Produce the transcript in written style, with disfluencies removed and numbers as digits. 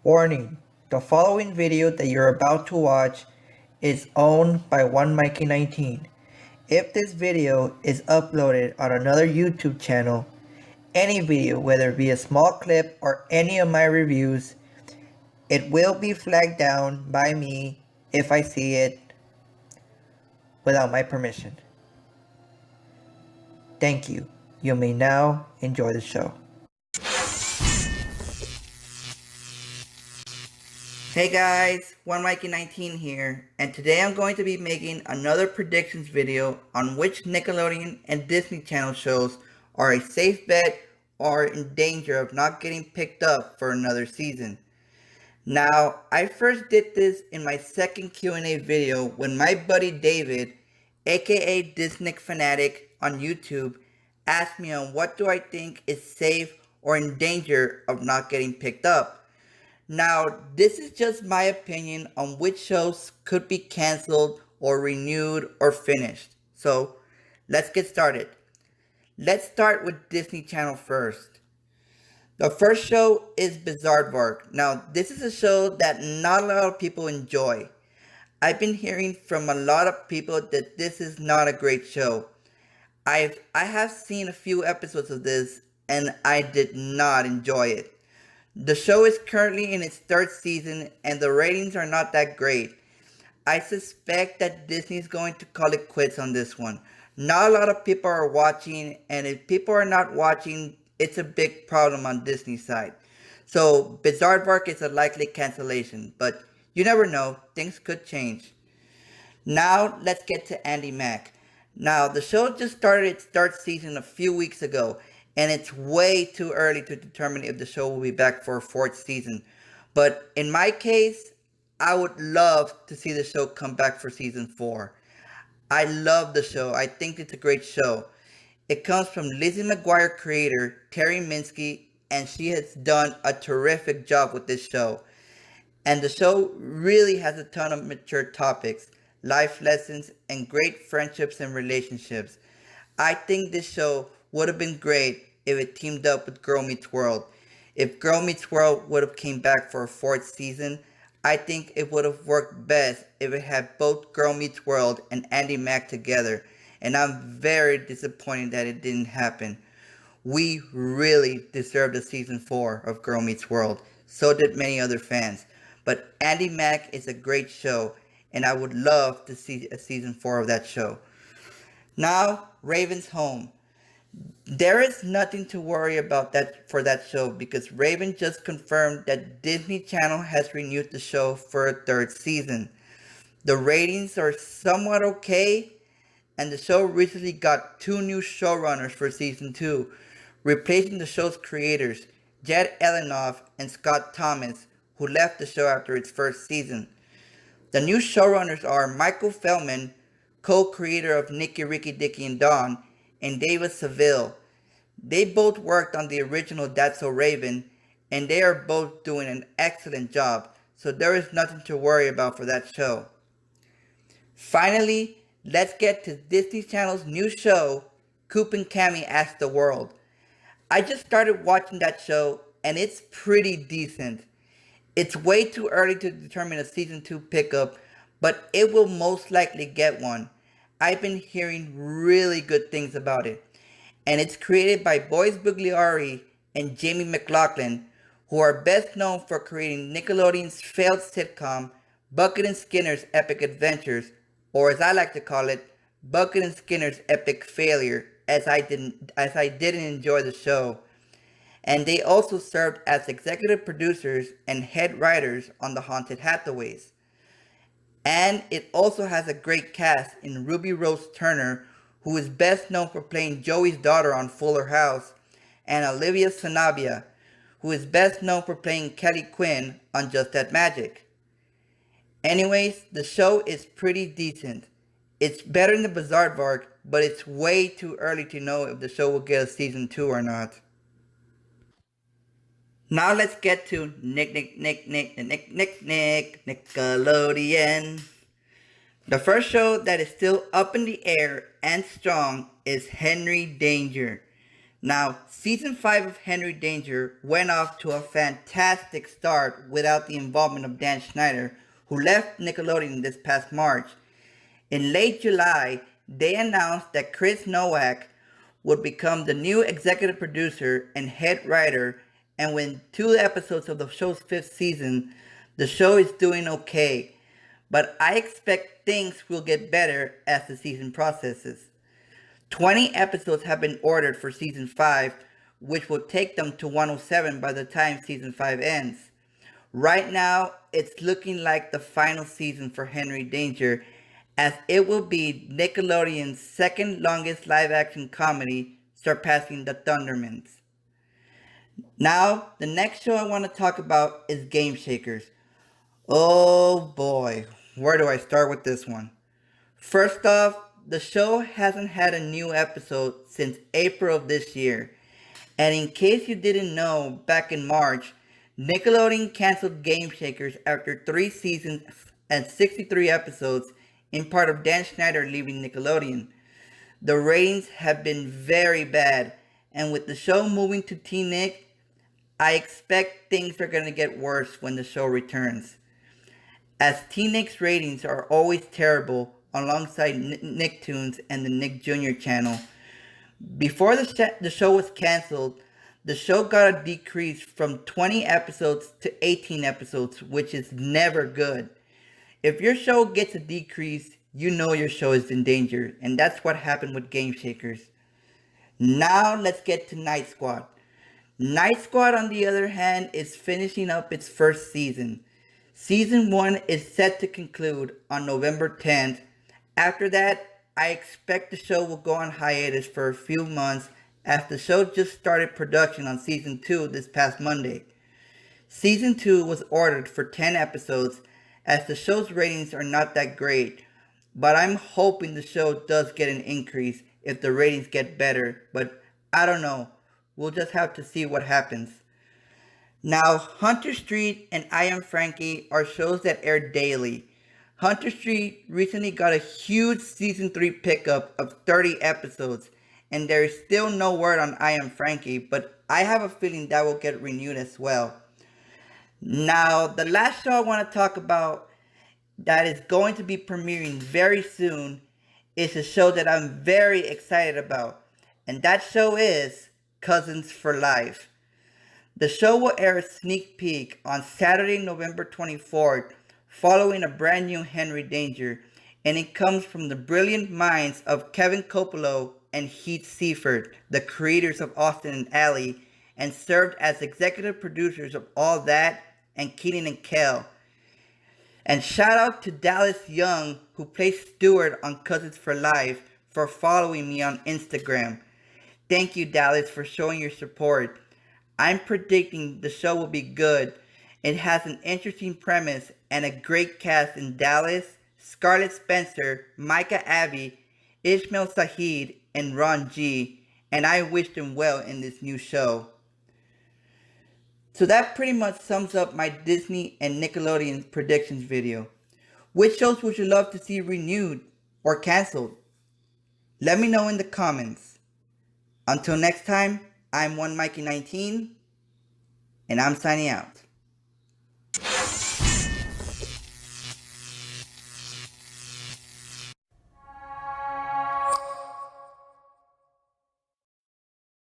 Warning, the following video that you're about to watch is owned by 1mikie19. If this video is uploaded on another YouTube channel, any video, whether it be a small clip or any of my reviews, it will be flagged down by me if I see it without my permission. Thank you. You may now enjoy the show. Hey guys, 1mikie19 here, and today I'm going to be making another predictions video on which Nickelodeon and Disney Channel shows are a safe bet or in danger of not getting picked up for another season. Now, I first did this in my second Q&A video when my buddy David, aka Disney Fanatic on YouTube, asked me on what do I think is safe or in danger of not getting picked up. Now, this is just my opinion on which shows could be canceled or renewed or finished. So, let's get started. Let's start with Disney Channel first. The first show is Bizaardvark. Now, this is a show that not a lot of people enjoy. I've been hearing from a lot of people that this is not a great show. I have seen a few episodes of this and I did not enjoy it. The show is currently in its third season and the ratings are not that great. I suspect that Disney is going to call it quits on this one. Not a lot of people are watching, and if people are not watching, it's a big problem on Disney's side. So Bizaardvark is a likely cancellation, but you never know, things could change. Now let's get to Andi Mack. Now the show just started its third season a few weeks ago, and it's way too early to determine if the show will be back for a fourth season. But in my case, I would love to see the show come back for season 4. I love the show. I think it's a great show. It comes from Lizzie McGuire creator Terry Minsky, and she has done a terrific job with this show. And the show really has a ton of mature topics, life lessons, and great friendships and relationships. I think this show would have been great if it teamed up with Girl Meets World. If Girl Meets World would have came back for a fourth season, I think it would have worked best if it had both Girl Meets World and Andi Mack together, and I'm very disappointed that it didn't happen. We really deserved a season 4 of Girl Meets World, so did many other fans. But Andi Mack is a great show, and I would love to see a season 4 of that show. Now, Raven's Home. There is nothing to worry about that for that show because Raven just confirmed that Disney Channel has renewed the show for a third season. The ratings are somewhat okay, and the show recently got 2 new showrunners for season 2, replacing the show's creators, Jed Elinoff and Scott Thomas, who left the show after its first season. The new showrunners are Michael Feldman, co-creator of Nicky, Ricky, Dicky, and Dawn, and David Seville. They both worked on the original That's So Raven, and they are both doing an excellent job, so there is nothing to worry about for that show. Finally, let's get to Disney Channel's new show, Coop and Cammy Ask the World. I just started watching that show, and it's pretty decent. It's way too early to determine a season 2 pickup, but it will most likely get one. I've been hearing really good things about it. And it's created by Boyce Bugliari and Jamie McLaughlin, who are best known for creating Nickelodeon's failed sitcom, Bucket and Skinner's Epic Adventures, or as I like to call it, Bucket and Skinner's Epic Failure, as I didn't enjoy the show. And they also served as executive producers and head writers on The Haunted Hathaways. And it also has a great cast in Ruby Rose Turner, who is best known for playing Joey's daughter on Fuller House, and Olivia Sanabia, who is best known for playing Kelly Quinn on Just That Magic. Anyways, the show is pretty decent. It's better than the Bizaardvark, but it's way too early to know if the show will get a season 2 or not. Now let's get to Nickelodeon. The first show that is still up in the air and strong is Henry Danger. Now, season 5 of Henry Danger went off to a fantastic start without the involvement of Dan Schneider, who left Nickelodeon this past March. In late July, they announced that Chris Nowak would become the new executive producer and head writer, and with 2 episodes of the show's 5th season, the show is doing okay, but I expect things will get better as the season processes. 20 episodes have been ordered for season 5, which will take them to 107 by the time season 5 ends. Right now, it's looking like the final season for Henry Danger, as it will be Nickelodeon's second longest live-action comedy, surpassing The Thundermans. Now, the next show I want to talk about is Game Shakers. Oh boy, where do I start with this one? First off, the show hasn't had a new episode since April of this year. And in case you didn't know, back in March, Nickelodeon canceled Game Shakers after 3 seasons and 63 episodes, in part of Dan Schneider leaving Nickelodeon. The ratings have been very bad, and with the show moving to T-Nick, I expect things are going to get worse when the show returns, as T-Nick's ratings are always terrible alongside Nicktoons and the Nick Jr. channel. Before the show was canceled, the show got a decrease from 20 episodes to 18 episodes, which is never good. If your show gets a decrease, you know your show is in danger, and that's what happened with Game Shakers. Now let's get to Night Squad. Night Squad, on the other hand, is finishing up its first season. Season 1 is set to conclude on November 10th. After that, I expect the show will go on hiatus for a few months, as the show just started production on Season 2 this past Monday. Season 2 was ordered for 10 episodes, as the show's ratings are not that great, but I'm hoping the show does get an increase if the ratings get better, but I don't know. We'll just have to see what happens. Now, Hunter Street and I Am Frankie are shows that air daily. Hunter Street recently got a huge Season 3 pickup of 30 episodes, and there is still no word on I Am Frankie, but I have a feeling that will get renewed as well. Now, the last show I want to talk about that is going to be premiering very soon is a show that I'm very excited about, and that show is Cousins for Life. The show will air a sneak peek on Saturday, November 24th, following a brand new Henry Danger, and it comes from the brilliant minds of Kevin Coppolo and Heath Seifert, the creators of Austin and Ally, and served as executive producers of All That and Kenan and Kel. And shout out to Dallas Young, who plays Stuart on Cousins for Life, for following me on Instagram. Thank you, Dallas, for showing your support. I'm predicting the show will be good. It has an interesting premise and a great cast in Dallas, Scarlett Spencer, Micah Abbey, Ishmael Saheed, and Ron G, and I wish them well in this new show. So that pretty much sums up my Disney and Nickelodeon predictions video. Which shows would you love to see renewed or canceled? Let me know in the comments. Until next time, I'm 1mikie19, and I'm signing out.